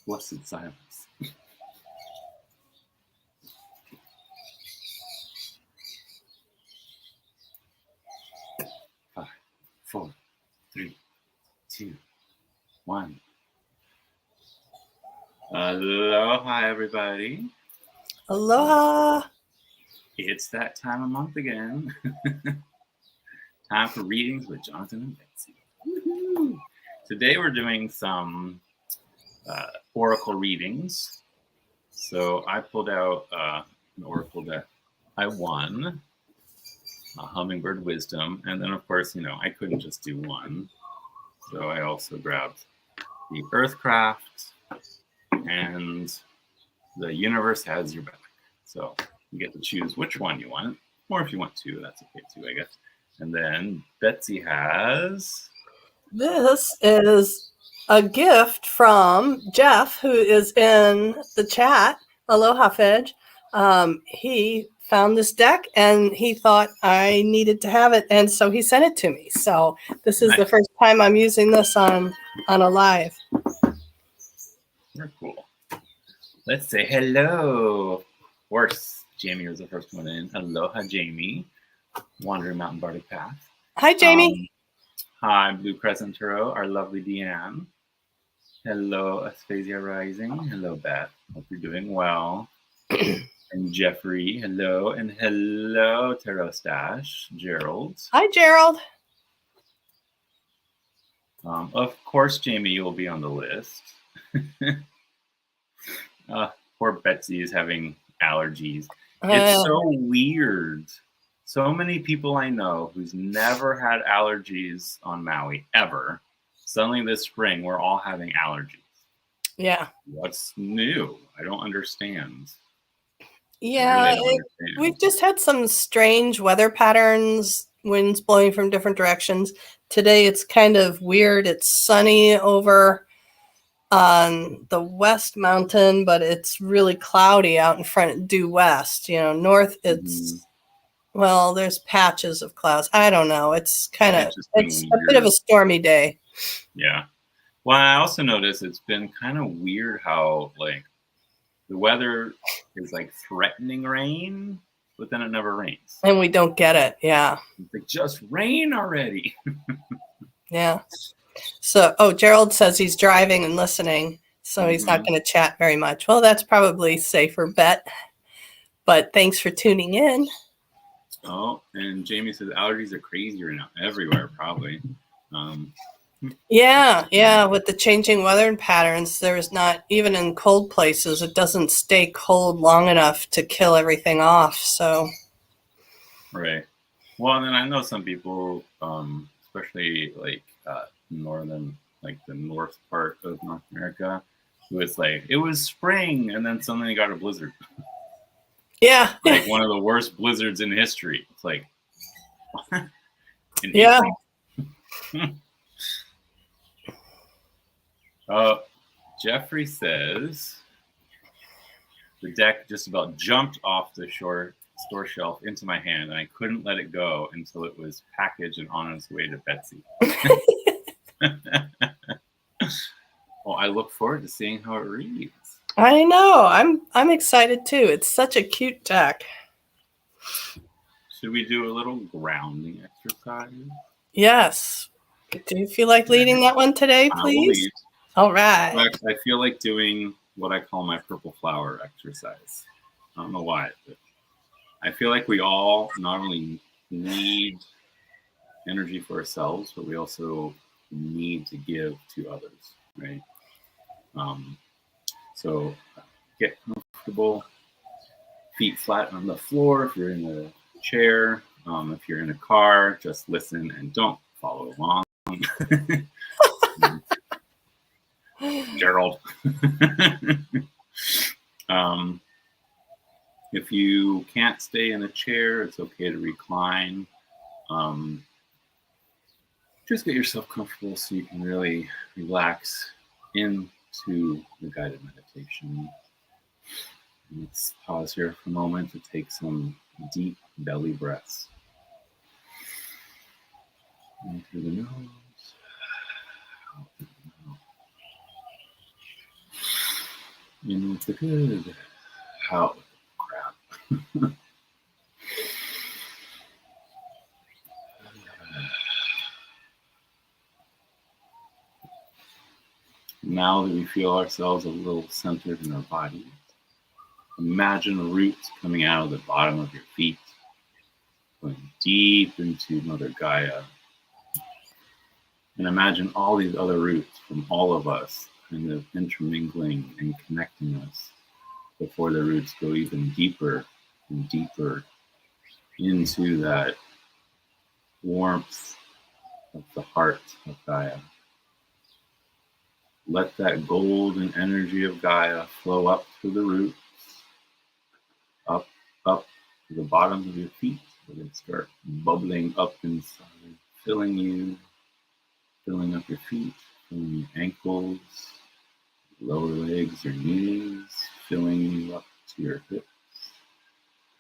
blessed silence. 5, 4, 3, 2, 1. Aloha, everybody. Aloha. It's that time of month again. Time for readings with Jonathan and Betsy. Woo-hoo. Today we're doing some oracle readings. So I pulled out an oracle that I won, Hummingbird Wisdom. And then, of course, I couldn't just do one. So I also grabbed the Earthcraft and the Universe Has Your Back. So you get to choose which one you want. Or if you want two, that's okay too, I guess. And then Betsy has... This is a gift from Jeff, who is in the chat. Aloha, Fedge. He found this deck and he thought I needed to have it, and so he sent it to me. So this is Nice. the first time I'm using this on a live. Very cool. Let's say hello. Of course, Jamie was the first one in. Aloha, Jamie. Wandering Mountain Bardic Path. Hi, Jamie. Hi, Blue Crescent Turo, our lovely Deanne. Hello, Asphasia Rising. Hello, Beth. Hope you're doing well. And Jeffrey, hello. And hello, Tarot Stash. Gerald. Hi, Gerald. Of course, Jamie, you will be on the list. Poor Betsy is having allergies. It's so weird. So many people I know who's never had allergies on Maui, ever. Suddenly this spring, we're all having allergies. Yeah. What's new? I don't understand. Yeah, we've just had some strange weather patterns, winds blowing from different directions. Today it's kind of weird. It's sunny over on the west mountain, but it's really cloudy out in front due west. North it's well, there's patches of clouds. I don't know. It's kind of it's a bit of a stormy day. Yeah. Well, I also noticed it's been kind of weird how the weather is threatening rain, but then it never rains. And we don't get it. Yeah. It's just rain already. Yeah. So, Gerald says he's driving and listening, so he's not going to chat very much. Well, that's probably safer bet. But thanks for tuning in. Oh, and Jamie says allergies are crazier now everywhere, probably. Yeah. With the changing weather patterns, there's not, even in cold places, it doesn't stay cold long enough to kill everything off. So, right. Well, and then I know some people, especially northern, the north part of North America, who it's it was spring, and then suddenly got a blizzard. Yeah. One of the worst blizzards in history. It's in yeah. Jeffrey says the deck just about jumped off the store shelf into my hand, and I couldn't let it go until it was packaged and on its way to Betsy. Well, I look forward to seeing how it reads. I know. I'm excited too. It's such a cute deck. Should we do a little grounding exercise? Yes. Do you feel like leading that one today, please? All right. I feel like doing what I call my purple flower exercise. I don't know why, but I feel like we all not only need energy for ourselves, but we also need to give to others, right? So get comfortable, feet flat on the floor. If you're in a chair, if you're in a car, just listen and don't follow along. Gerald. If you can't stay in a chair, it's okay to recline. Just get yourself comfortable so you can really relax into the guided meditation. Let's pause here for a moment to take some deep belly breaths. In through the nose. Out through the mouth. In with the good, out with the crap. Now that we feel ourselves a little centered in our bodies, imagine roots coming out of the bottom of your feet, going deep into Mother Gaia. And imagine all these other roots from all of us kind of intermingling and connecting us before the roots go even deeper and deeper into that warmth of the heart of Gaia. Let that golden energy of Gaia flow up through the roots, up to the bottoms of your feet, where they start bubbling up inside, filling you, filling up your feet, filling your ankles, lower legs, your knees, filling you up to your hips,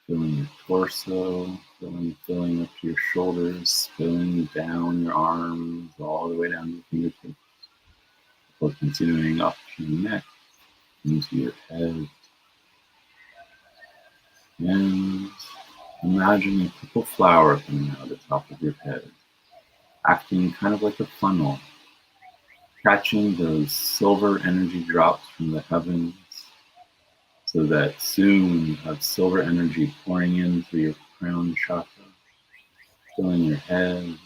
filling your torso, filling up to your shoulders, filling down your arms, all the way down to your fingertips, before continuing up to your neck, into your head. And imagine a purple flower coming out of the top of your head, acting kind of like a funnel, catching those silver energy drops from the heavens, so that soon you have silver energy pouring in through your crown chakra, filling your head,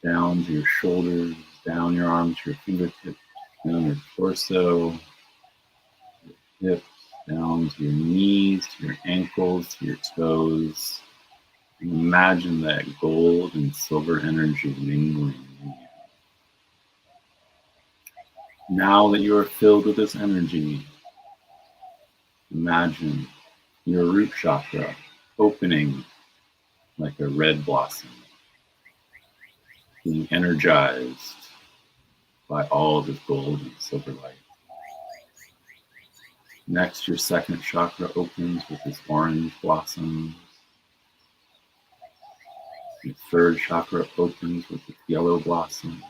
down to your shoulders, down your arms to your fingertips, down your torso, your hips, down to your knees, to your ankles, to your toes. And imagine that gold and silver energy mingling in you. Now that you are filled with this energy, imagine your root chakra opening like a red blossom, being energized by all of this gold and silver light. Next, your second chakra opens with this orange blossom. Your third chakra opens with this yellow blossom.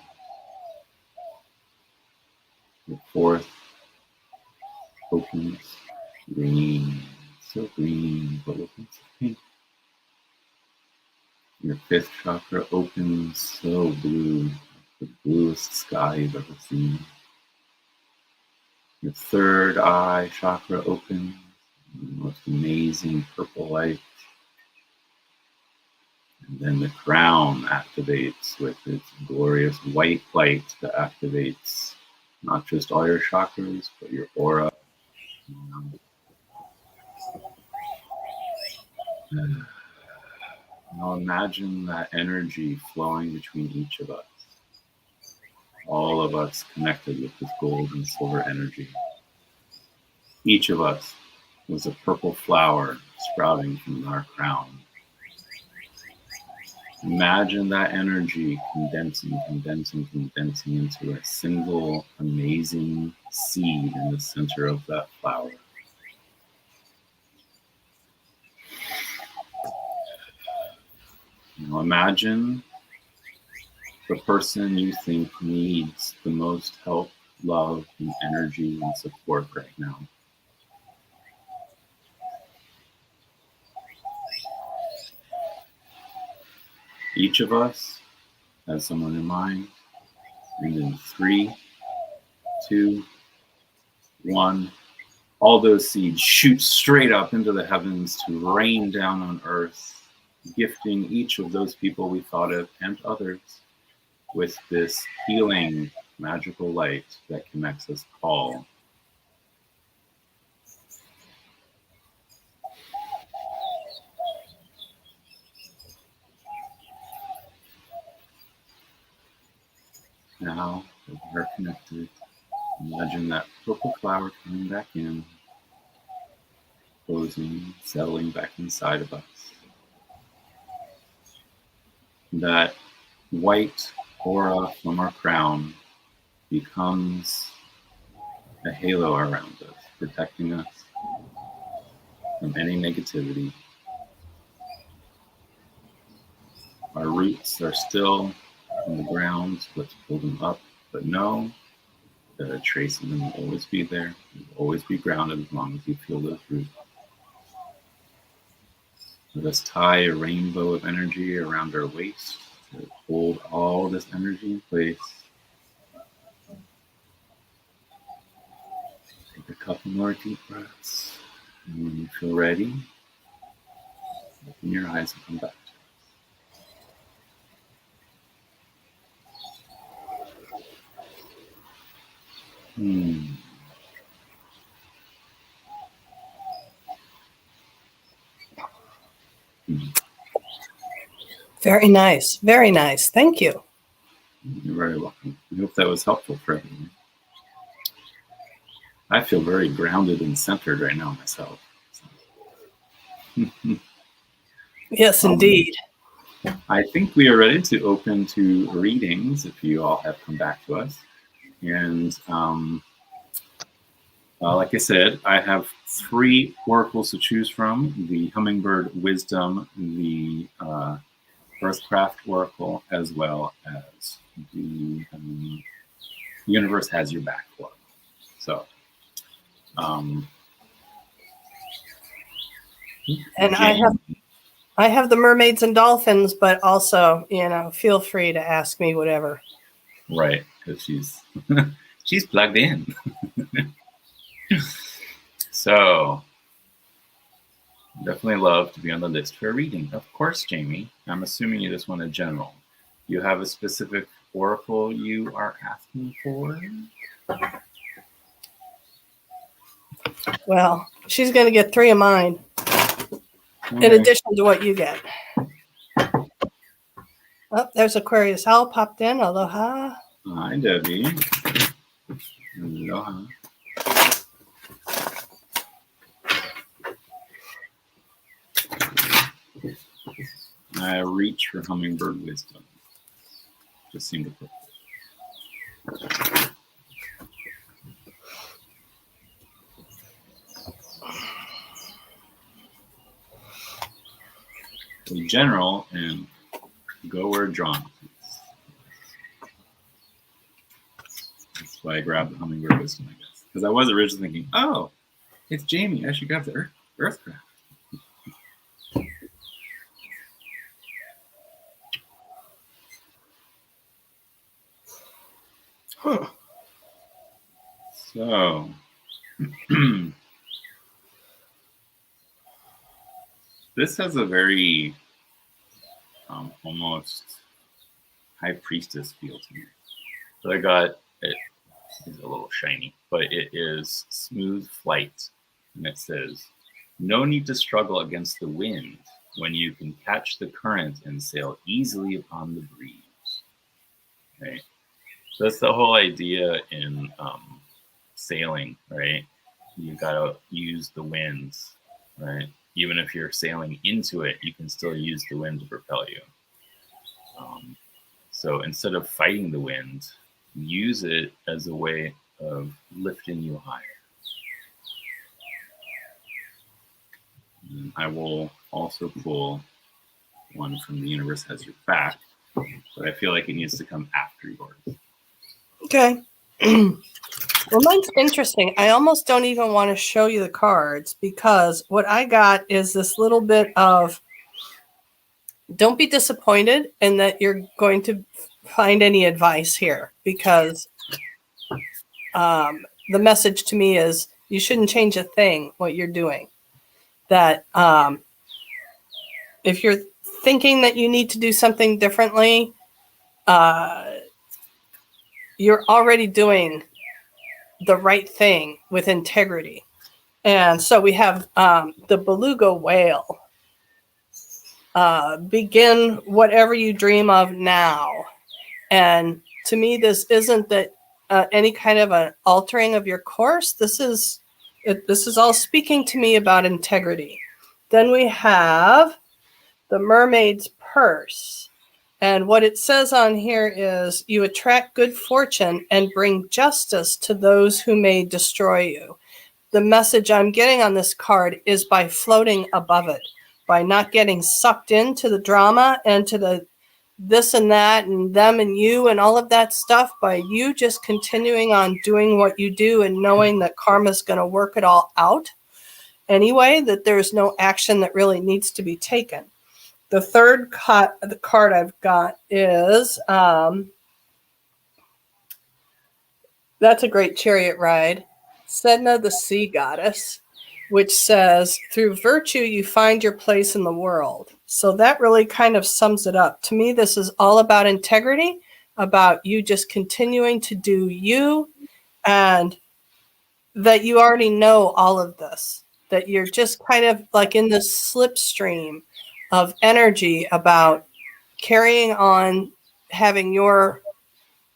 Your fourth opens green, so green, but with lots of pink. Your fifth chakra opens so blue, the bluest sky you've ever seen. Your third eye chakra opens, the most amazing purple light. And then the crown activates with its glorious white light that activates not just all your chakras, but your aura. Now imagine that energy flowing between each of us. All of us connected with this gold and silver energy. Each of us was a purple flower sprouting from our crown. Imagine that energy condensing into a single amazing seed in the center of that flower. Now imagine the person you think needs the most help, love, and energy and support right now. Each of us has someone in mind, and in 3, 2, 1, all those seeds shoot straight up into the heavens to rain down on earth, gifting each of those people we thought of and others with this healing, magical light that connects us all. Now that we are connected, imagine that purple flower coming back in, closing, settling back inside of us. That white aura from our crown becomes a halo around us, protecting us from any negativity. Our roots are still in the ground, so let's pull them up, but know The trace of them will always be there. You'll always be grounded as long as you feel those roots. Let us tie a rainbow of energy around our waist to hold all this energy in place. Take a couple more deep breaths. And when you feel ready, open your eyes and come back. Very nice. Very nice. Thank you. You're very welcome. I hope that was helpful for everyone. I feel very grounded and centered right now myself. Yes, indeed. I think we are ready to open to readings if you all have come back to us. And like I said, I have 3 oracles to choose from: the Hummingbird Wisdom, the Earthcraft Oracle, as well as the Universe Has Your Back Oracle. So, and I have the mermaids and dolphins, but also, feel free to ask me whatever. Right, because she's plugged in. So, definitely love to be on the list for a reading. Of course, Jamie. I'm assuming you just want a general. You have a specific oracle you are asking for? Well, she's going to get 3 of mine, in addition to what you get. Oh, there's Aquarius Owl popped in. Aloha. Hi, Debbie. Aloha. I reach for Hummingbird Wisdom. Just seem to put. In general, and go where drawn. That's why I grabbed the Hummingbird Wisdom, I guess. Because I was originally thinking, oh, it's Jamie. I should grab the Earthcraft. Huh. So, this has a very almost high priestess feel to me. So I got it. It's a little shiny, but it is smooth flight, and it says, "No need to struggle against the wind when you can catch the current and sail easily upon the breeze." Right. So that's the whole idea in sailing, right? You gotta use the winds, right? Even if you're sailing into it, you can still use the wind to propel you. So instead of fighting the wind, use it as a way of lifting you higher. And I will also pull one from The Universe Has Your Back, but I feel like it needs to come after yours. Okay. Well, mine's interesting. I almost don't even want to show you the cards because what I got is this little bit of don't be disappointed in that you're going to find any advice here, because the message to me is you shouldn't change a thing what you're doing. That if you're thinking that you need to do something differently, you're already doing the right thing with integrity. And so we have the beluga whale. Begin whatever you dream of now. And to me, this isn't that any kind of an altering of your course. This is all speaking to me about integrity. Then we have the mermaid's purse. And what it says on here is you attract good fortune and bring justice to those who may destroy you. The message I'm getting on this card is by floating above it, by not getting sucked into the drama and to this and that and them and you and all of that stuff by you just continuing on doing what you do and knowing that karma's going to work it all out anyway, that there's no action that really needs to be taken. The third the card I've got is that's a great chariot ride. Sedna, the sea goddess, which says, through virtue, you find your place in the world. So that really kind of sums it up. To me, this is all about integrity, about you just continuing to do you, and that you already know all of this, that you're just kind of like in this slipstream of energy about carrying on, having your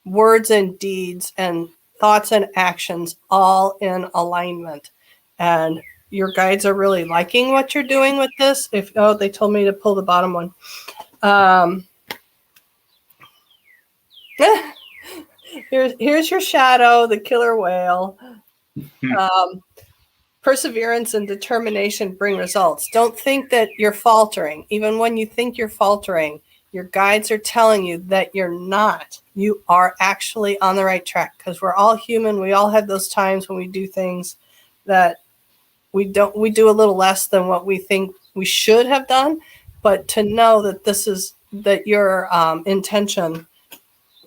words and deeds and thoughts and actions all in alignment. And your guides are really liking what you're doing with this. They told me to pull the bottom one. Here's your shadow, the killer whale. Perseverance and determination bring results. Don't think that you're faltering. Even when you think you're faltering, your guides are telling you that you're not. You are actually on the right track, because we're all human. We all have those times when we do things that we do a little less than what we think we should have done. But to know that that your intention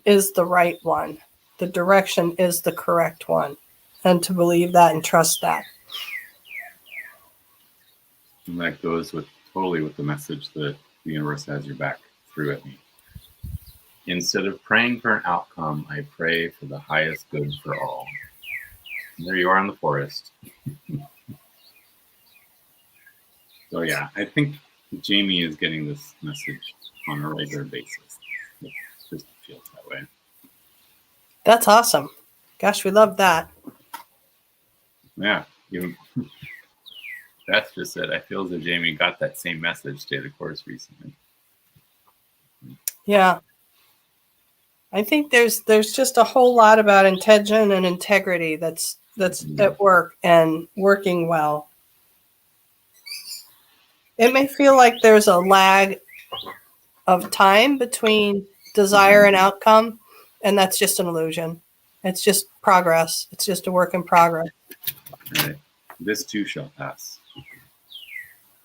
is the right one, the direction is the correct one, and to believe that and trust that. And that goes totally with the message that the universe has your back threw at me. Instead of praying for an outcome, I pray for the highest good for all. And there you are in the forest. So yeah, I think Jamie is getting this message on a regular basis. It just feels that way. That's awesome. Gosh, we love that. Yeah. Beth just said, I feel as if Jamie got that same message stay the course recently. Yeah. I think there's just a whole lot about intention and integrity that's at work and working well. It may feel like there's a lag of time between desire and outcome, and that's just an illusion. It's just progress. It's just a work in progress. Right. This too shall pass.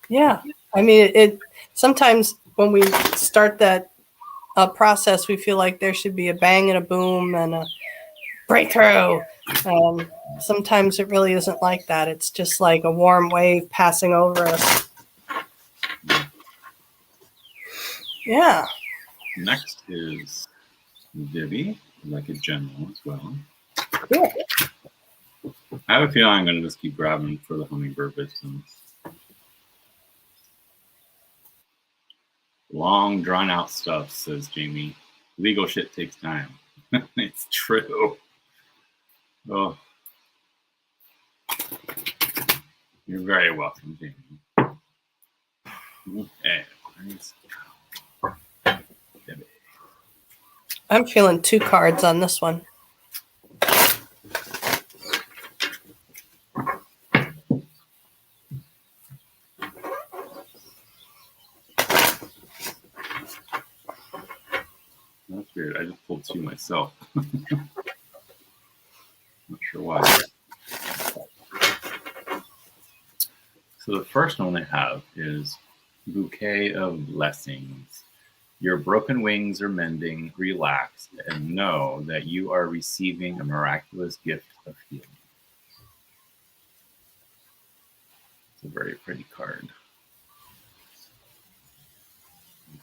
Yeah. I mean, it sometimes when we start that process, we feel like there should be a bang and a boom and a breakthrough. Sometimes it really isn't like that. It's just like a warm wave passing over us. Yeah. Next is Vivi, like a general as well. Cool. I have a feeling I'm going to just keep grabbing for the hummingbird wisdom. Long, drawn-out stuff, says Jamie. Legal shit takes time. It's true. Oh. You're very welcome, Jamie. Okay. I'm feeling 2 cards on this one. That's weird. I just pulled 2 myself. Not sure why. So the first one I have is Bouquet of Blessings. Your broken wings are mending. Relax and know that you are receiving a miraculous gift of healing. It's a very pretty card.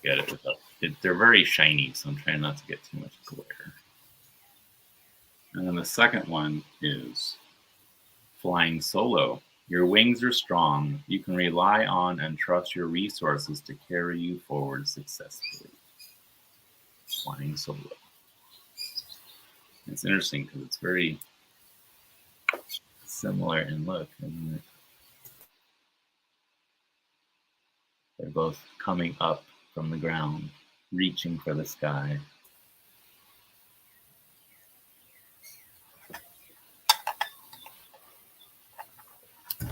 Get it without it. They're very shiny, so I'm trying not to get too much glare. And then the second one is Flying Solo. Your wings are strong. You can rely on and trust your resources to carry you forward successfully. Flying Solo. It's interesting because it's very similar in look, isn't it? They're both coming up from the ground, reaching for the sky.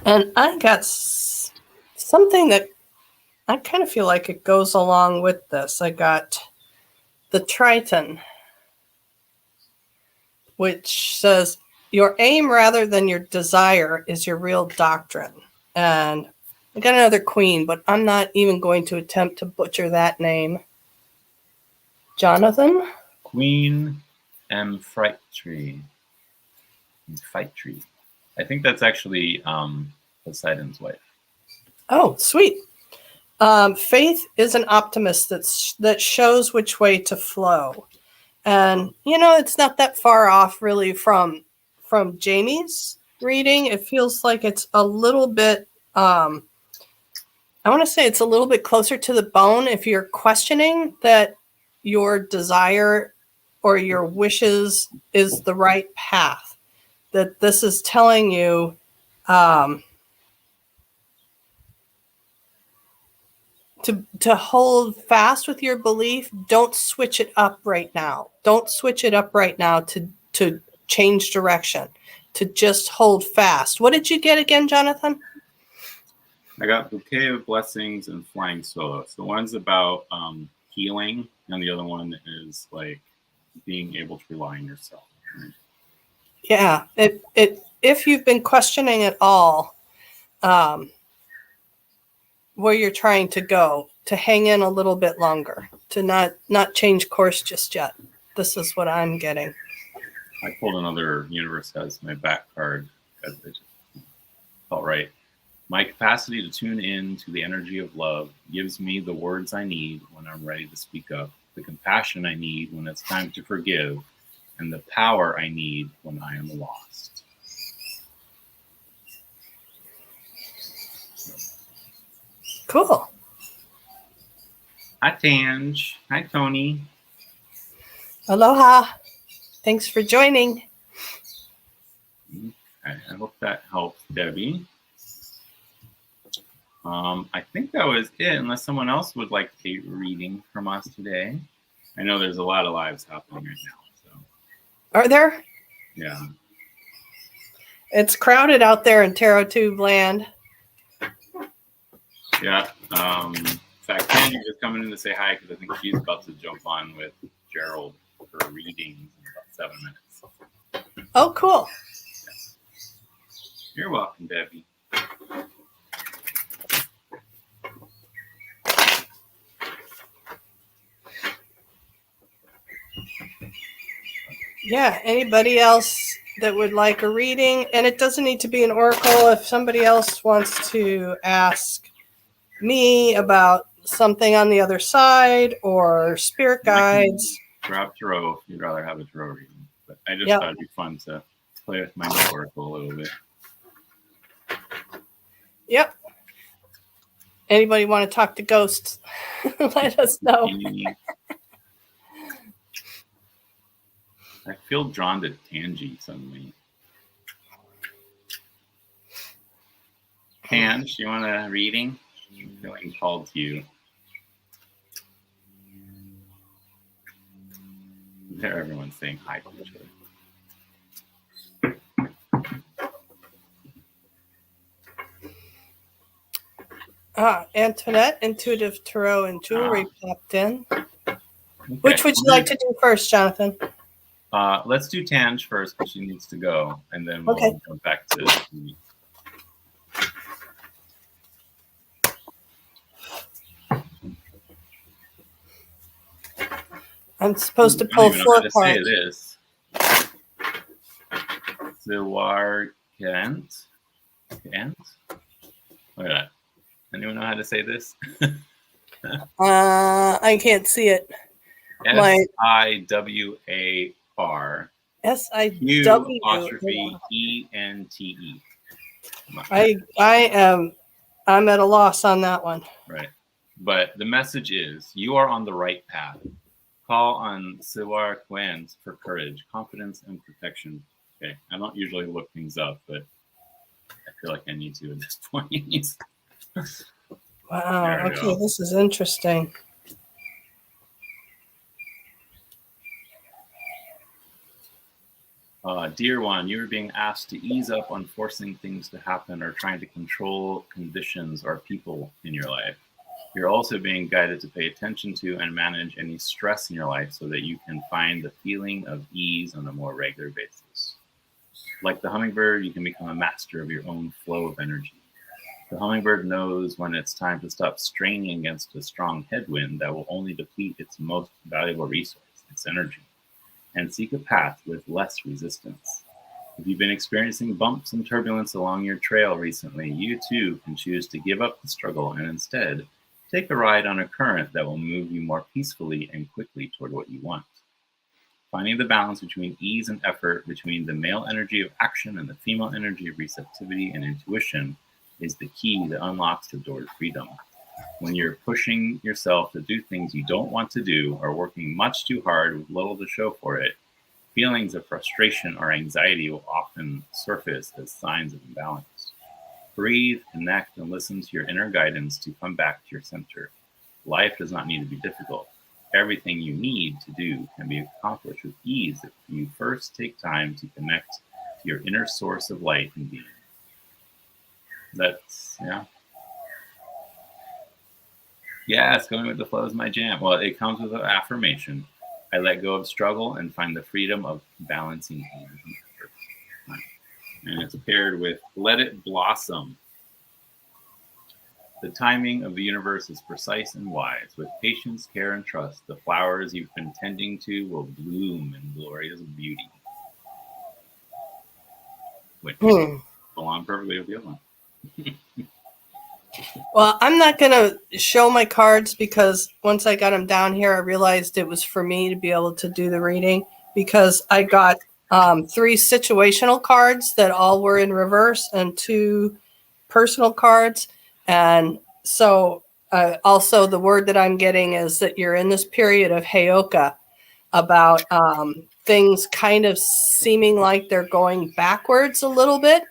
And I got something that I kind of feel like it goes along with this. I got the Triton, which says, your aim rather than your desire is your real doctrine. And I got another queen, but I'm not even going to attempt to butcher that name. Jonathan? Queen Amphitrite. I think that's actually Poseidon's wife. Oh, sweet. Faith is an optimist that shows which way to flow. And, it's not that far off really from Jamie's reading. It feels like it's a little bit, I want to say it's a little bit closer to the bone if you're questioning that your desire or your wishes is the right path. That this is telling you to hold fast with your belief. Don't switch it up right now. Don't switch it up right now to change direction, to just hold fast. What did you get again, Jonathan? I got Bouquet of Blessings and Flying Solo. So one's about healing, and the other one is like being able to rely on yourself. Right? Yeah. If you've been questioning at all where you're trying to go, to hang in a little bit longer, to not change course just yet. This is what I'm getting. I pulled another Universe as my back card because it just felt right. My capacity to tune in to the energy of love gives me the words I need when I'm ready to speak up, the compassion I need when it's time to forgive, and the power I need when I am lost. Cool. Hi, Tange. Hi, Tony. Aloha. Thanks for joining. Okay, I hope that helps, Debbie. I think that was it, unless someone else would like a reading from us today. I know there's a lot of lives happening right now. So. Are there? Yeah. It's crowded out there in Tarot Tube land. Yeah. In fact, Tanya's just coming in to say hi because I think she's about to jump on with Gerald for readings in about 7 minutes. Oh, cool. Yeah. You're welcome, Debbie. Yeah, anybody else that would like a reading? And it doesn't need to be an oracle. If somebody else wants to ask me about something on the other side or spirit guides. Grab tarot if you'd rather have a tarot reading. But I just thought it'd be fun to play with my oracle a little bit. Yep. Anybody want to talk to ghosts? Let us know. I feel drawn to Tangy suddenly. Tange, you want a reading? I'm feeling called to you. There, everyone's saying hi to each other. Antoinette, Intuitive Tarot and Jewelry popped in. Okay. Which would you like to do first, Jonathan? Let's do Tange first because she needs to go, and then we'll go back to me. I'm supposed to pull 4 cards. Say this. Kent. Look at that. Anyone know how to say this? I can't see it. SIWAR. SIWENTE. I'm at a loss on that one. Right. But the message is you are on the right path. Call on Siwar Kwans for courage, confidence, and protection. Okay. I don't usually look things up, but I feel like I need to at this point. Wow. Okay, this is interesting. Dear one, you are being asked to ease up on forcing things to happen or trying to control conditions or people in your life. You're also being guided to pay attention to and manage any stress in your life so that you can find the feeling of ease on a more regular basis. Like the hummingbird, you can become a master of your own flow of energy. The hummingbird knows when it's time to stop straining against a strong headwind that will only deplete its most valuable resource, its energy, and seek a path with less resistance. If you've been experiencing bumps and turbulence along your trail recently, you too can choose to give up the struggle and instead take a ride on a current that will move you more peacefully and quickly toward what you want. Finding the balance between ease and effort, between the male energy of action and the female energy of receptivity and intuition, is the key that unlocks the door to freedom. When you're pushing yourself to do things you don't want to do or working much too hard with little to show for it, feelings of frustration or anxiety will often surface as signs of imbalance. Breathe, connect, and listen to your inner guidance to come back to your center. Life does not need to be difficult. Everything you need to do can be accomplished with ease if you first take time to connect to your inner source of life and being. That's, Yes, going with the flow is my jam. Well, it comes with an affirmation. I let go of struggle and find the freedom of balancing ease and effort. And it's paired with let it blossom. The timing of the universe is precise and wise. With patience, care, and trust, the flowers you've been tending to will bloom in glorious beauty. Which will along perfectly with the other one. Well, I'm not going to show my cards because once I got them down here, I realized it was for me to be able to do the reading because I got 3 situational cards that all were in reverse and 2 personal cards. And so also the word that I'm getting is that you're in this period of heyoka about things kind of seeming like they're going backwards a little bit.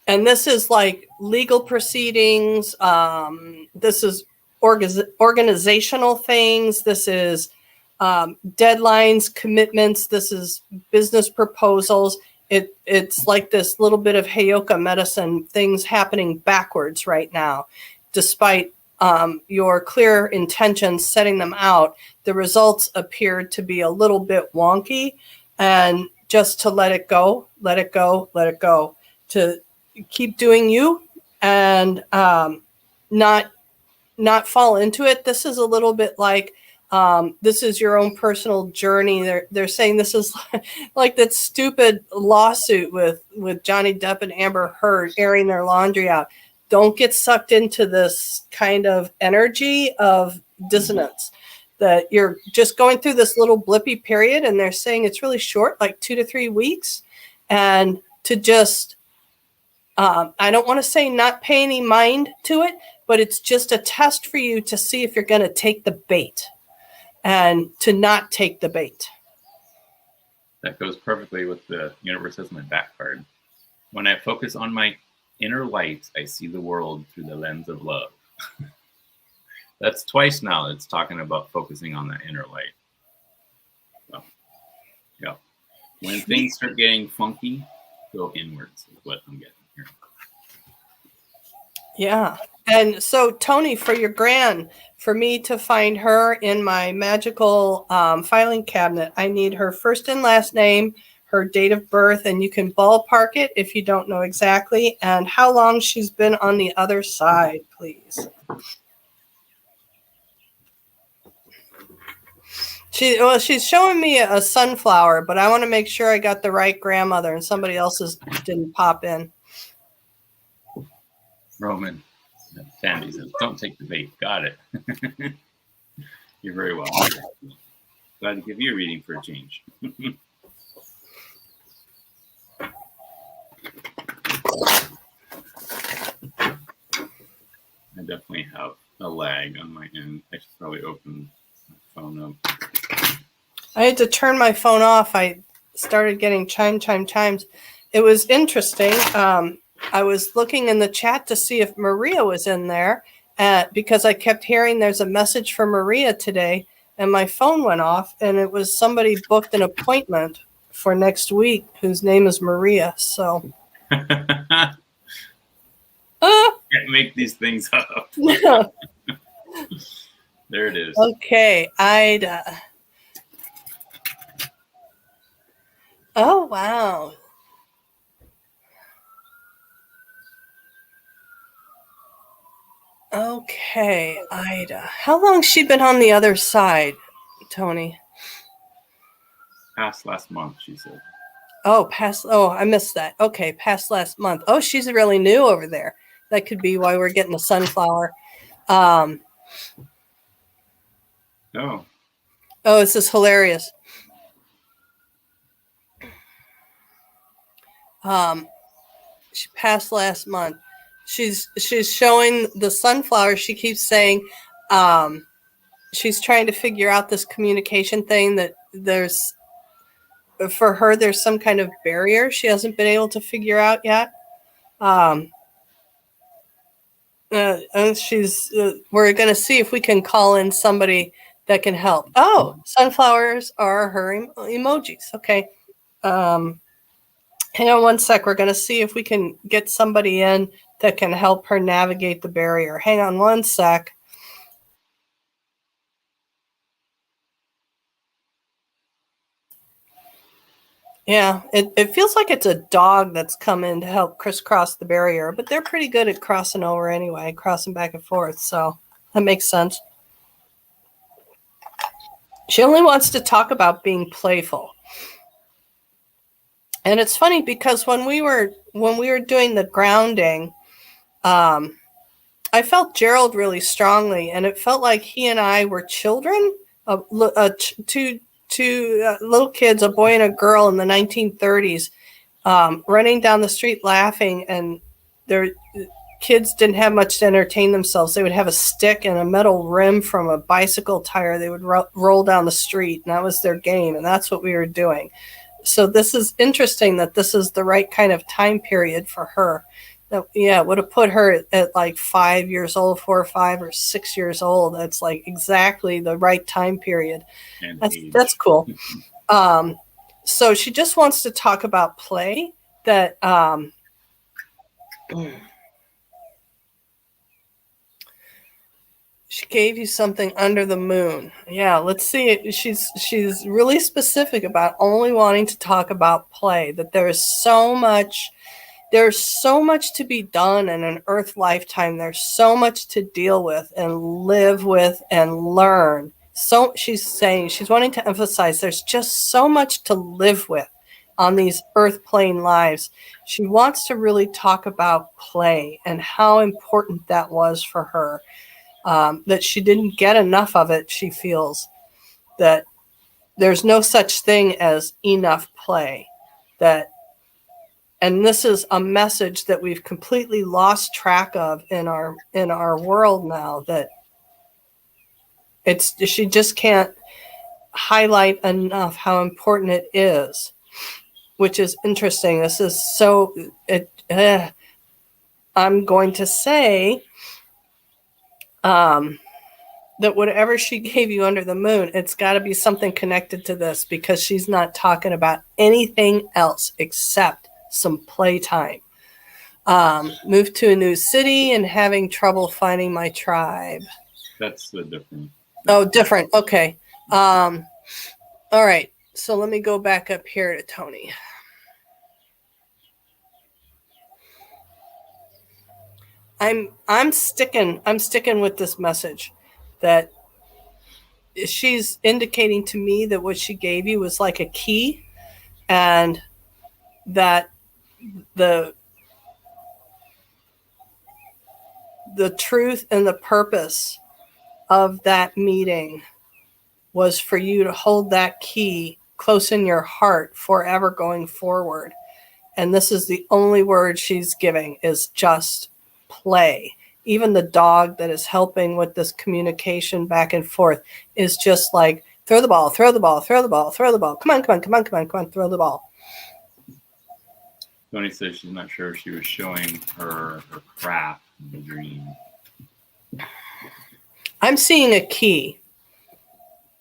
And this is like legal proceedings. This is organizational things. This is deadlines, commitments. This is business proposals. It's like this little bit of heyoka medicine, things happening backwards right now. Despite your clear intentions setting them out, the results appear to be a little bit wonky. And just to let it go, let it go, let it go. To keep doing you and not fall into it. This is a little bit like this is your own personal journey. They're saying this is like that stupid lawsuit with Johnny Depp and Amber Heard airing their laundry out. Don't get sucked into this kind of energy of dissonance. That you're just going through this little blippy period, and they're saying it's really short, like 2 to 3 weeks, and to just I don't want to say not pay any mind to it, but it's just a test for you to see if you're going to take the bait and to not take the bait. That goes perfectly with the universe as my back card. When I focus on my inner light, I see the world through the lens of love. That's twice now it's talking about focusing on that inner light. So, yeah. When things start getting funky, go inwards is what I'm getting here. Yeah. And so, Tony, for your gran, for me to find her in my magical filing cabinet, I need her first and last name, her date of birth, and you can ballpark it if you don't know exactly, and how long she's been on the other side, please. She's showing me a sunflower, but I want to make sure I got the right grandmother and somebody else's didn't pop in. Roman, Sandy says, don't take the bait. Got it. You're very well. Glad to give you a reading for a change. I definitely have a lag on my end. I should probably open my phone up. I had to turn my phone off. I started getting chimes. It was interesting. I was looking in the chat to see if Maria was in there because I kept hearing there's a message for Maria today, and my phone went off, and it was somebody booked an appointment for next week whose name is Maria. So Can't make these things up. There it is. Okay, Ida. Oh, wow. Okay, Ida. How long's she been on the other side, Tony? Past last month, she said. Oh, I missed that. Okay, past last month. Oh, she's really new over there. That could be why we're getting a sunflower. Oh, this is hilarious. She passed last month. She's showing the sunflower. She keeps saying she's trying to figure out this communication thing that for her there's some kind of barrier she hasn't been able to figure out yet. And we're going to see if we can call in somebody that can help. Oh, sunflowers are her emojis. Okay. Hang on one sec. We're going to see if we can get somebody in that can help her navigate the barrier. Hang on one sec. Yeah, it feels like it's a dog that's come in to help crisscross the barrier, but they're pretty good at crossing over anyway, crossing back and forth. So that makes sense. She only wants to talk about being playful. And it's funny because when we were doing the grounding, I felt Gerald really strongly, and it felt like he and I were children, two little kids, a boy and a girl in the 1930s, running down the street laughing, and their kids didn't have much to entertain themselves. They would have a stick and a metal rim from a bicycle tire. They would roll down the street, and that was their game, and that's what we were doing. So this is interesting that this is the right kind of time period for her. Yeah, it would have put her at like 5 years old, 4 or 5 or 6 years old. That's like exactly the right time period. That's cool. So she just wants to talk about play. That she gave you something under the moon. Yeah, let's see. She's really specific about only wanting to talk about play. That there's so much to be done in an Earth lifetime. There's so much to deal with and live with and learn. So she's wanting to emphasize there's just so much to live with on these Earth plane lives. She wants to really talk about play and how important that was for her. That she didn't get enough of it. She feels that there's no such thing as enough play. And this is a message that we've completely lost track of in our world now, that she just can't highlight enough how important it is, which is interesting. This is so I'm going to say that whatever she gave you under the moon, it's got to be something connected to this, because she's not talking about anything else except some playtime. Moved to a new city and having trouble finding my tribe. That's the different. Oh, different. Okay. All right. So let me go back up here to Tony. I'm sticking with this message that she's indicating to me that what she gave you was like a key, and that the truth and the purpose of that meeting was for you to hold that key close in your heart forever going forward. And this is the only word she's giving, is just play. Even the dog that is helping with this communication back and forth is just like, throw the ball, throw the ball, throw the ball, throw the ball. Come on, throw the ball. Tony says she's not sure if she was showing her craft in the dream. I'm seeing a key.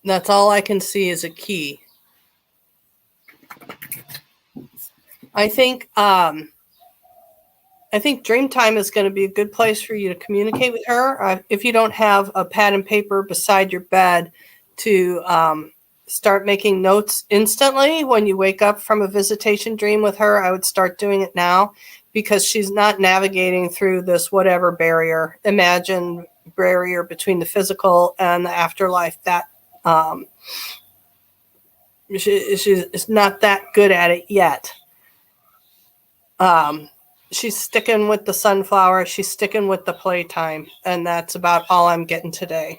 That's all I can see is a key. I think I think Dreamtime is going to be a good place for you to communicate with her. If you don't have a pad and paper beside your bed to start making notes instantly when you wake up from a visitation dream with her, I would start doing it now, because she's not navigating through this whatever barrier, imagined barrier between the physical and the afterlife. That she's not that good at it yet. She's sticking with the sunflower. She's sticking with the playtime. And that's about all I'm getting today.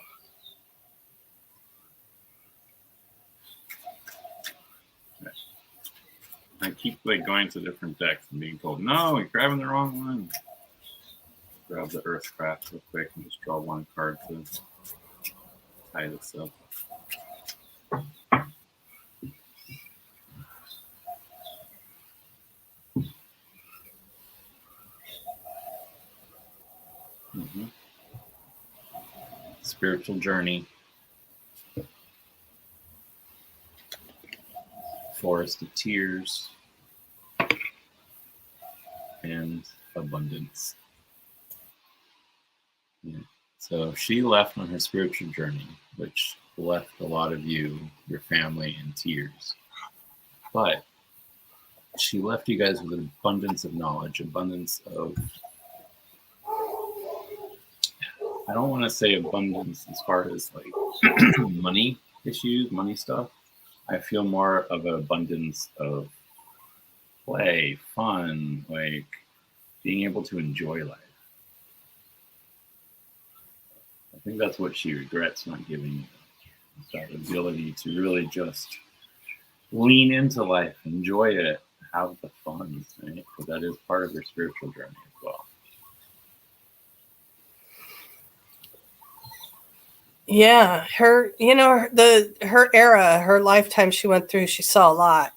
I keep going to different decks and being told, no, you're grabbing the wrong one. Grab the Earthcraft real quick and just draw one card to tie this up. Mm-hmm. Spiritual journey. Forest of tears. And abundance. Yeah. So she left on her spiritual journey, which left a lot of you, your family, in tears. But she left you guys with an abundance of knowledge, abundance of, I don't want to say abundance as far as money issues, money stuff. I feel more of an abundance of play, fun, being able to enjoy life. I think that's what she regrets not giving you. That ability to really just lean into life, enjoy it, have the fun, right? Because that is part of your spiritual journey as well. Yeah, her era, her lifetime she went through, she saw a lot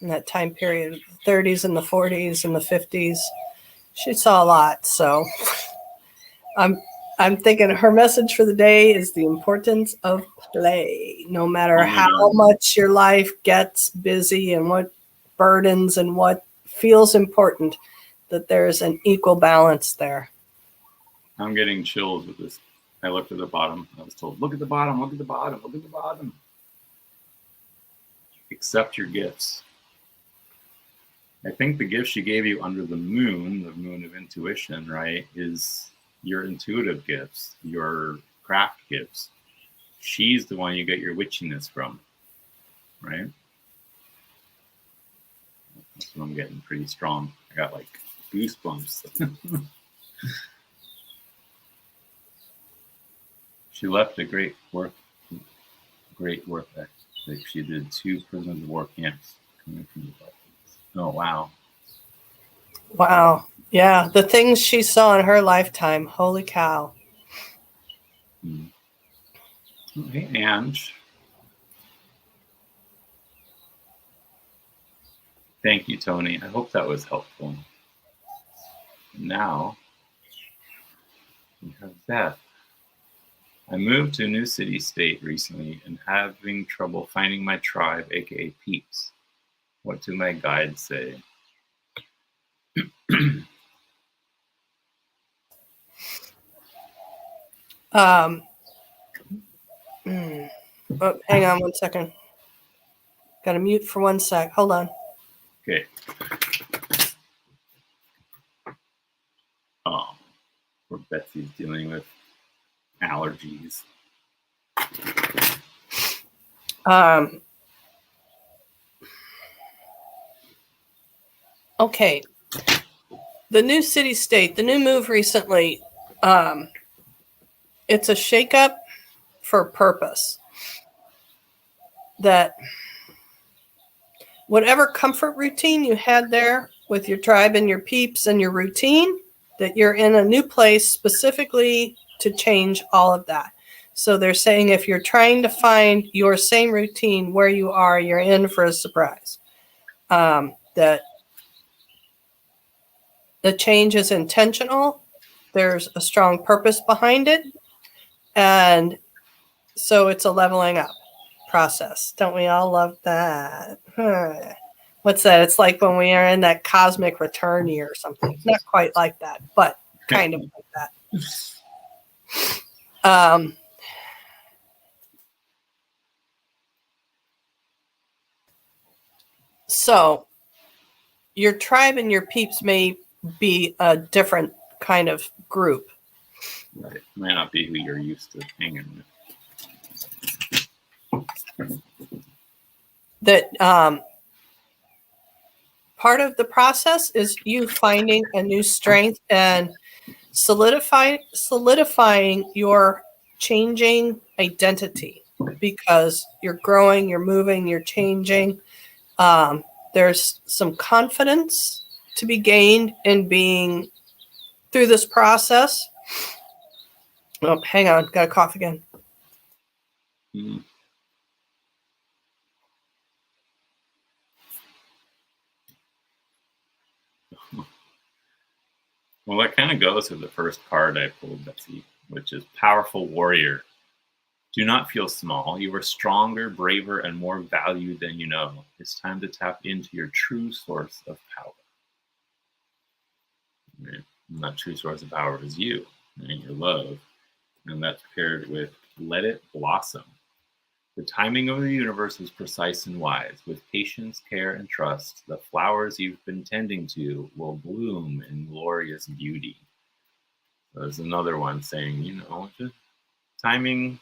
in that time period, the 30s and the 40s and the 50s. She saw a lot. So I'm thinking her message for the day is the importance of play. No matter how much your life gets busy and what burdens and what feels important, that there's an equal balance there. I'm getting chills with this. I looked at the bottom. I was told, look at the bottom, look at the bottom, look at the bottom. Accept your gifts. I think the gift she gave you under the moon of intuition, right, is your intuitive gifts, your craft gifts. She's the one you get your witchiness from, right? That's what I'm getting pretty strong. I got goosebumps. She left a great work ethic. She did 2 prisoners of war camps coming from the Balkans. Oh, wow. Wow. Yeah, the things she saw in her lifetime. Holy cow. Hey, Ange. Thank you, Tony. I hope that was helpful. Now, we have Beth. I moved to a new city-state recently and having trouble finding my tribe, aka peeps. What do my guides say? Oh, hang on 1 second. Got to mute for 1 sec. Hold on. Okay. Oh, poor Betsy's dealing with allergies. Okay. The new city-state, the new move recently, it's a shakeup for purpose. That whatever comfort routine you had there with your tribe and your peeps and your routine, that you're in a new place specifically to change all of that. So they're saying if you're trying to find your same routine where you are, you're in for a surprise. That the change is intentional. There's a strong purpose behind it. And so it's a leveling up process. Don't we all love that? what's that? It's like when we are in that cosmic return year or something. It's not quite like that, but kind of like that. So your tribe and your peeps may be a different kind of group. Right. It might not be who you're used to hanging with. That part of the process is you finding a new strength and solidifying your changing identity, because you're growing, you're moving, you're changing. There's some confidence to be gained in being through this process. Oh, hang on, got a cough again. Mm-hmm. Well, that kind of goes with the first card I pulled, Betsy, which is Powerful Warrior. Do not feel small. You are stronger, braver, and more valued than you know. It's time to tap into your true source of power. Right? And that true source of power is you, right? Your love. And that's paired with Let It Blossom. The timing of the universe is precise and wise. With patience, care, and trust, the flowers you've been tending to will bloom in glorious beauty. There's another one saying, just timing's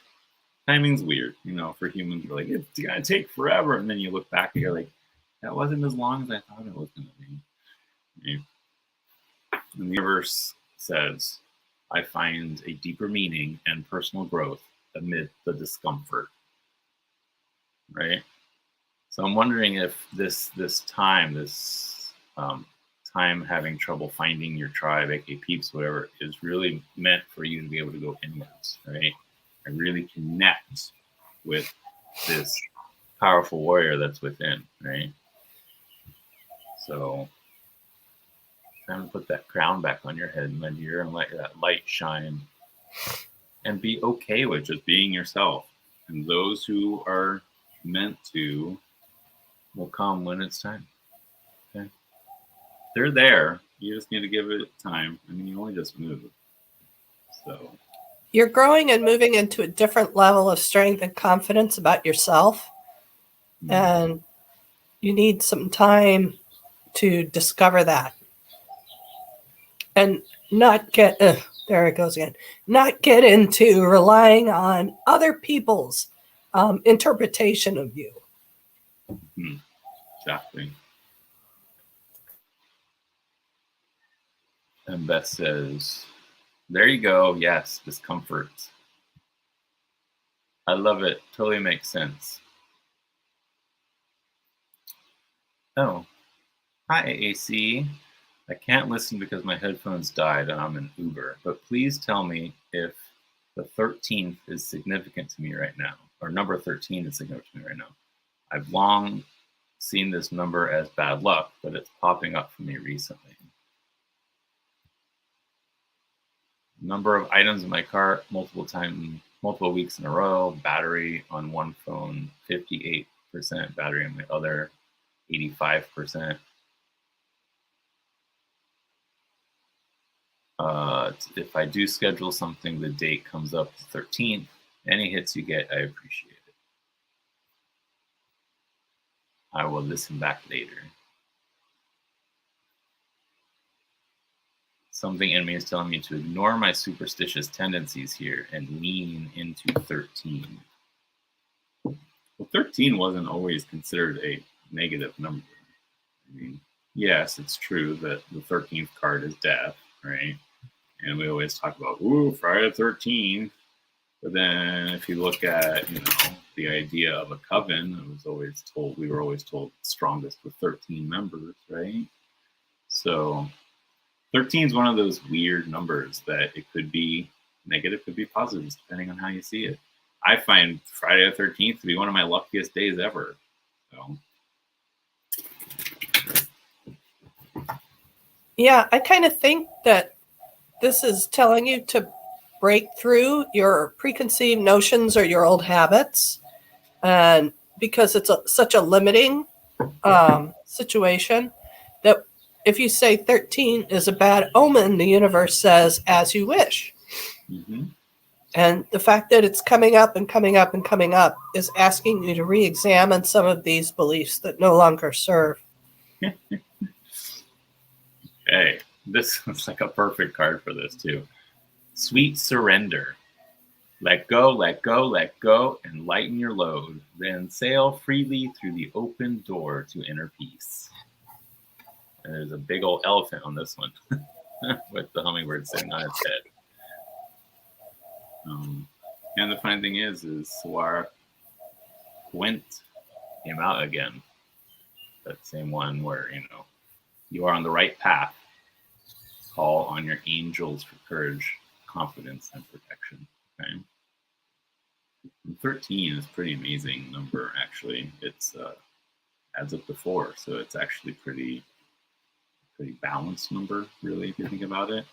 weird, for humans. We're like, it's gonna take forever. And then you look back and you're like, that wasn't as long as I thought it was gonna be. And the universe says, I find a deeper meaning and personal growth amid the discomfort. Right? So I'm wondering if this time having trouble finding your tribe, aka peeps, whatever, is really meant for you to be able to go inwards, right? And really connect with this powerful warrior that's within, right? So kind of put that crown back on your head, my dear, and let that light shine. And be okay with just being yourself. And those who are meant to will come when it's time. Okay? They're there. You just need to give it time. I mean, you only just moved. So you're growing and moving into a different level of strength and confidence about yourself. Mm-hmm. And you need some time to discover that. And not get, there it goes again, not get into relying on other people's interpretation of you. Mm-hmm. Exactly. And Beth says, there you go. Yes, discomfort. I love it. Totally makes sense. Oh, hi, AC. I can't listen because my headphones died and I'm in Uber, but please tell me if the 13th is significant to me right now, or number 13 is significant to me right now. I've long seen this number as bad luck, but it's popping up for me recently. Number of items in my cart, multiple weeks in a row. Battery on one phone, 58%. Battery on my other, 85%. If I do schedule something, the date comes up the 13th. Any hits you get, I appreciate it. I will listen back later. Something in me is telling me to ignore my superstitious tendencies here and lean into 13. Well, 13 wasn't always considered a negative number. I mean, yes, it's true that the 13th card is death, right? And we always talk about, ooh, Friday the 13th. But then if you look at, the idea of a coven, we were always told strongest with 13 members, right? So 13 is one of those weird numbers that it could be negative, could be positive, depending on how you see it. I find Friday the 13th to be one of my luckiest days ever. So. Yeah, I kind of think that this is telling you to break through your preconceived notions or your old habits, and because it's such a limiting situation that if you say 13 is a bad omen, the universe says, as you wish. Mm-hmm. And the fact that it's coming up and coming up and coming up is asking you to re-examine some of these beliefs that no longer serve. Hey, this is like a perfect card for this too. Sweet surrender. Let go, let go, let go, and lighten your load. Then sail freely through the open door to inner peace. And there's a big old elephant on this one with the hummingbird sitting on its head. And the funny thing is Suar Gwent came out again. That same one where, you are on the right path. Call on your angels for courage, confidence, and protection. Okay. And 13 is a pretty amazing number, actually. It's adds up to 4, so it's actually pretty balanced number, really, if you think about it.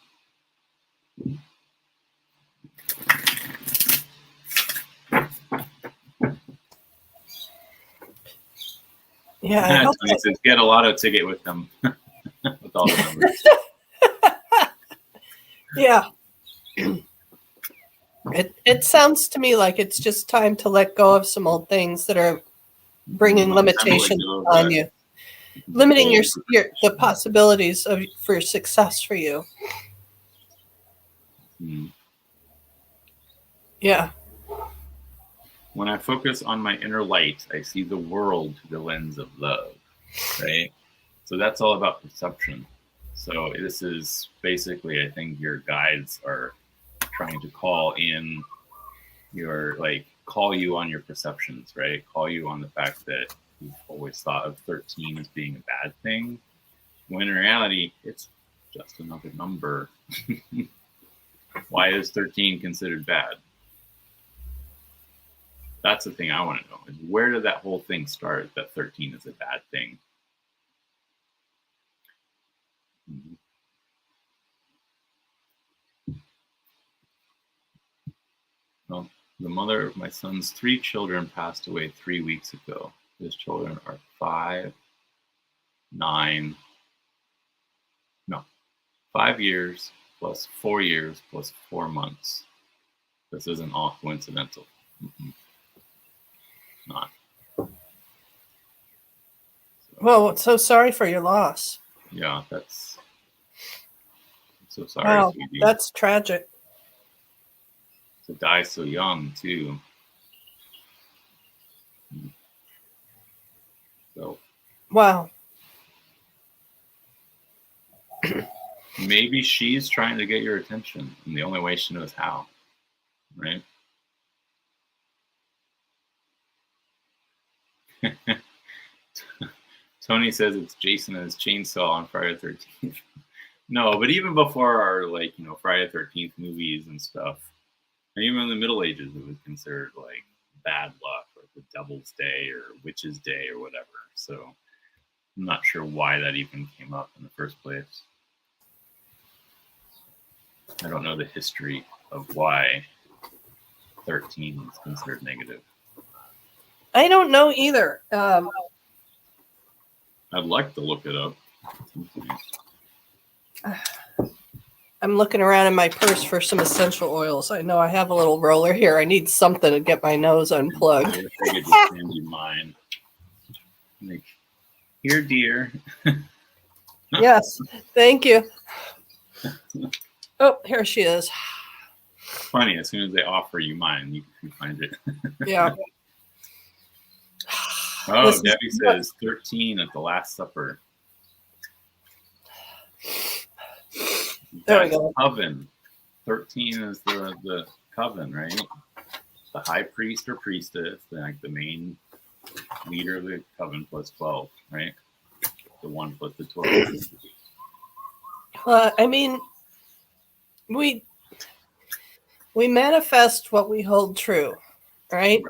Yeah, Tony says get a lotto ticket with them, with all the numbers. Yeah. It sounds to me like it's just time to let go of some old things that are bringing limitations on you, limiting the possibilities for success for you. Yeah. When I focus on my inner light, I see the world through the lens of love, right? So that's all about perception. So this is basically, I think your guides are trying to call in call you on your perceptions, right? Call you on the fact that you've always thought of 13 as being a bad thing, when in reality, it's just another number. Why is 13 considered bad? That's the thing I want to know, is where did that whole thing start, that 13 is a bad thing? Well, the mother of my son's 3 children passed away 3 weeks ago. His children are 5 years plus 4 years plus 4 months. This isn't all coincidental. Not. Well, so sorry for your loss. Yeah, I'm so sorry, wow, sweetie. That's tragic. To die so young, too. So. Wow. Maybe she's trying to get your attention, and the only way she knows how, right? Tony says it's Jason and his chainsaw on Friday the 13th. No, but even before our Friday the 13th movies and stuff, and even in the Middle Ages, it was considered like bad luck, or the Devil's Day, or Witch's Day, or whatever. So I'm not sure why that even came up in the first place. I don't know the history of why 13 is considered negative. I don't know either. I'd like to look it up. I'm looking around in my purse for some essential oils. I know I have a little roller here. I need something to get my nose unplugged. I wish I could just hand you mine. Like, here, dear. Yes, thank you. Oh, here she is. Funny, as soon as they offer you mine, you can find it. Yeah. Oh, Debbie says 13 at the Last Supper. There we go. Coven. 13 is the coven, right? The high priest or priestess, like the main leader of the coven, plus 12, right? The one plus the 12. I mean, we manifest what we hold true, right?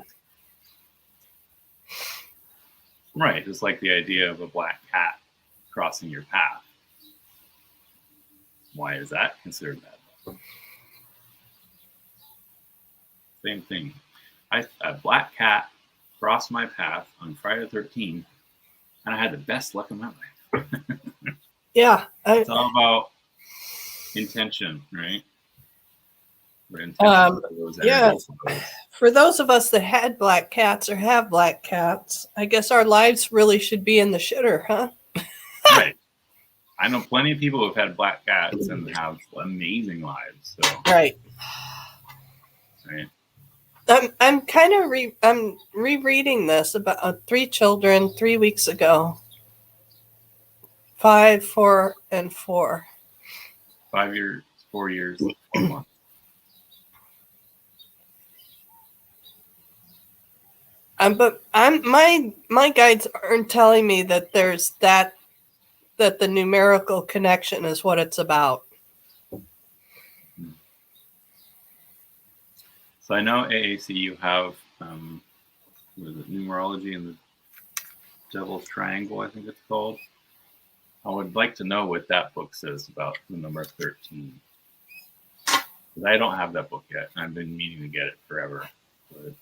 Right, just like the idea of a black cat crossing your path. Why is that considered bad? Same thing. A black cat crossed my path on Friday the 13th. And I had the best luck of my life. Yeah. It's all about intention, right? Yeah. For those of us that had black cats or have black cats, I guess our lives really should be in the shitter, huh? Right. I know plenty of people who've had black cats and have amazing lives. So right. I'm kind of I'm rereading this about 3 children 3 weeks ago. 5, 4, and 4. 5 years, 4 years, 4 months. But my guides aren't telling me that there's that the numerical connection is what it's about. So I know AAC you have was it numerology and the Devil's Triangle, I think it's called. I would like to know what that book says about the number 13. Because I don't have that book yet. I've been meaning to get it forever. But,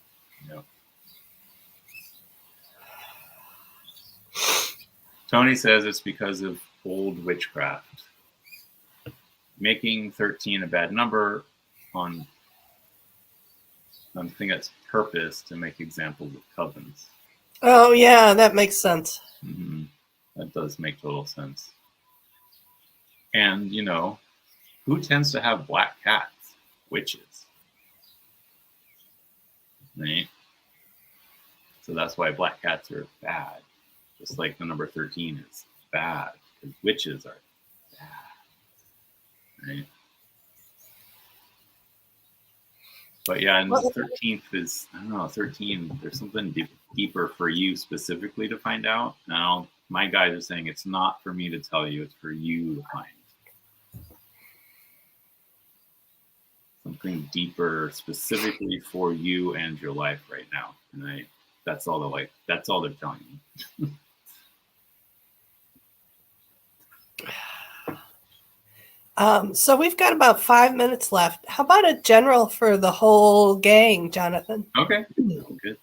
Tony says it's because of old witchcraft. Making 13 a bad number on I think that's purpose to make examples of covens. Oh, yeah, that makes sense. Mm-hmm. That does make total sense. And, who tends to have black cats? Witches. Right? So that's why black cats are bad. Just like the number 13 is bad. Because witches are bad. Right? But yeah, and the 13th is, I don't know, 13, there's something deeper for you specifically to find out. Now, my guys are saying it's not for me to tell you, it's for you to find. Something deeper specifically for you and your life right now. And that's all they're telling me. So we've got about 5 minutes left. How about a general for the whole gang, Jonathan? Okay, good.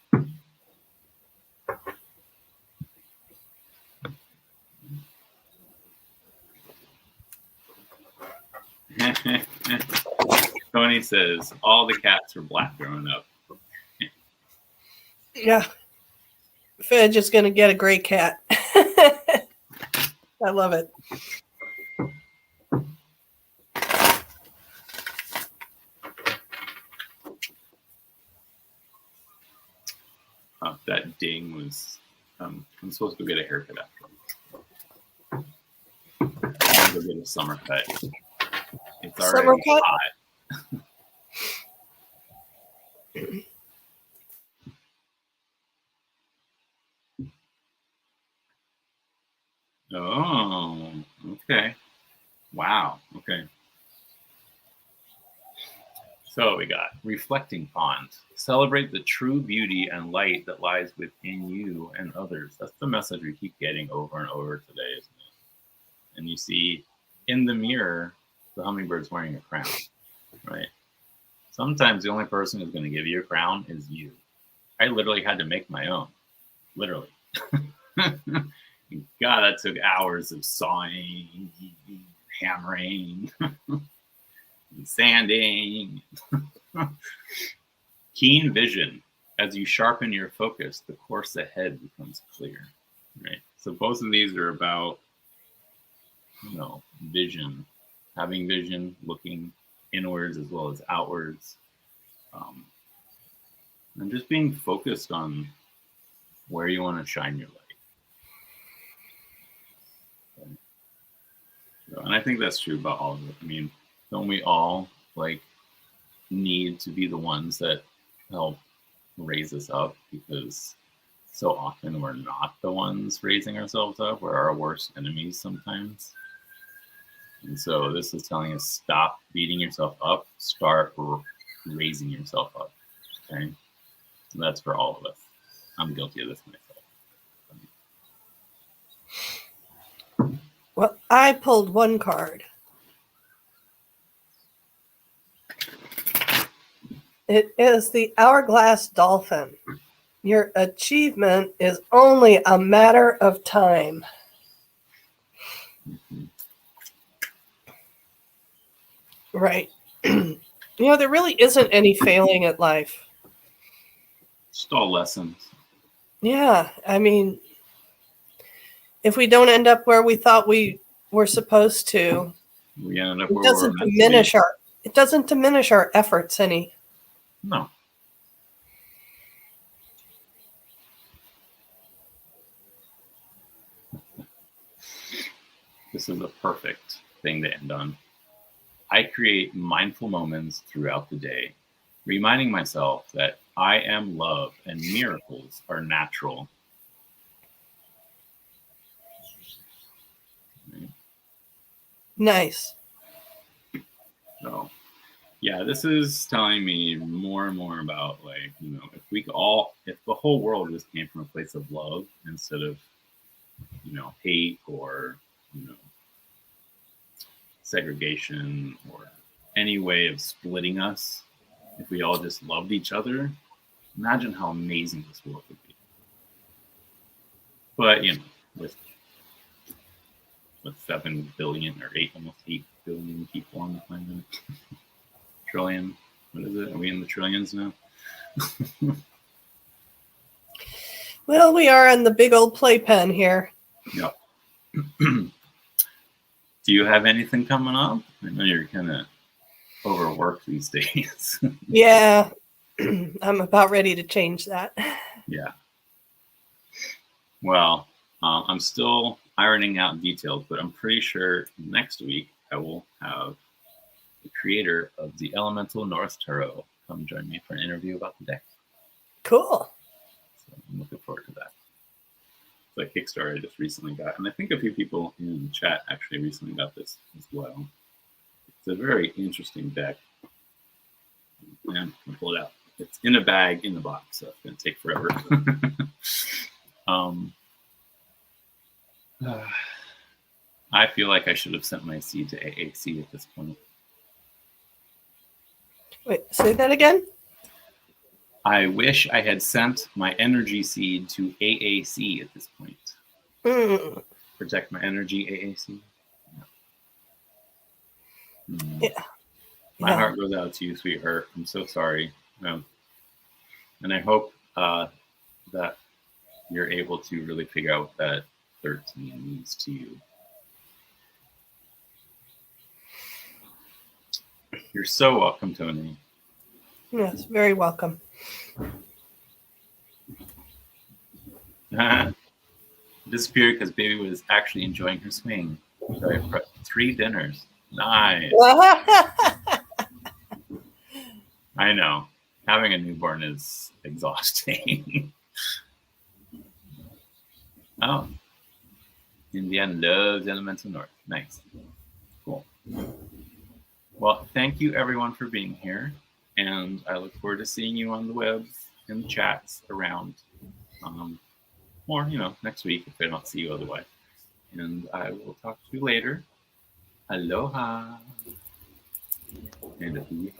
Tony says all the cats were black growing up. Yeah. Fedge is going to get a gray cat. I love it. That ding was, I'm supposed to go get a haircut after. I'm going to go get a summer cut. It's already hot. Oh, okay. Wow. Okay. So we got reflecting pond. Celebrate the true beauty and light that lies within you and others. That's the message we keep getting over and over today, isn't it? And you see in the mirror, the hummingbird's wearing a crown, right? Sometimes the only person who's going to give you a crown is you. I literally had to make my own. Literally. God, that took hours of sawing, hammering, sanding. Keen vision. As you sharpen your focus, the course ahead becomes clear. Right. So both of these are about, vision, having vision, looking inwards as well as outwards, and just being focused on where you want to shine your light. And I think that's true about all of it. I mean, don't we all need to be the ones that help raise us up? Because so often we're not the ones raising ourselves up. We're our worst enemies sometimes. And so this is telling us, stop beating yourself up, start raising yourself up. Okay? And that's for all of us. I'm guilty of this myself. Well, I pulled one card. It is the Hourglass Dolphin. Your achievement is only a matter of time. Mm-hmm. Right. There really isn't any failing at life. Just all lessons. Yeah. I mean, if we don't end up where we thought we were supposed to, We ended up it where we were doesn't meant diminish to be. it doesn't diminish our efforts any. No. This is a perfect thing to end on. I create mindful moments throughout the day, reminding myself that I am love and miracles are natural. Right? Nice. So, yeah, this is telling me more and more about, like, if the whole world just came from a place of love instead of, hate or, segregation or any way of splitting us, if we all just loved each other, imagine how amazing this world would be. But, with 7 billion or almost 8 billion people on the planet, trillion, what is it? Are we in the trillions now? Well, we are in the big old playpen here. Yep. Do you have anything coming up? I know you're kind of overworked these days. Yeah. I'm about ready to change that. Yeah. Well, I'm still ironing out details, but I'm pretty sure next week I will have the creator of the Elemental North Tarot come join me for an interview about the deck. Cool. So I'm looking forward to that. The Kickstarter I just recently got, and I think a few people in the chat actually recently got this as well. It's a very interesting deck. And I'll pull it out. It's in a bag in the box, so it's going to take forever. I feel like I should have sent my seed to AAC at this point. Wait, say that again? I wish I had sent my energy seed to AAC at this point. Protect my energy, AAC. Yeah. My heart goes out to you, sweetheart. I'm so sorry. And I hope that you're able to really figure out what that 13 means to you. You're so welcome, Tony. Yes, very welcome. Disappeared because baby was actually enjoying her swing. So I prepped 3 dinners. Nice. I know. Having a newborn is exhausting. Oh. Indiana loves Elemental North. Nice. Cool. Well, thank you everyone for being here. And I look forward to seeing you on the webs and chats around. Or, next week if I don't see you otherwise. And I will talk to you later. Aloha. And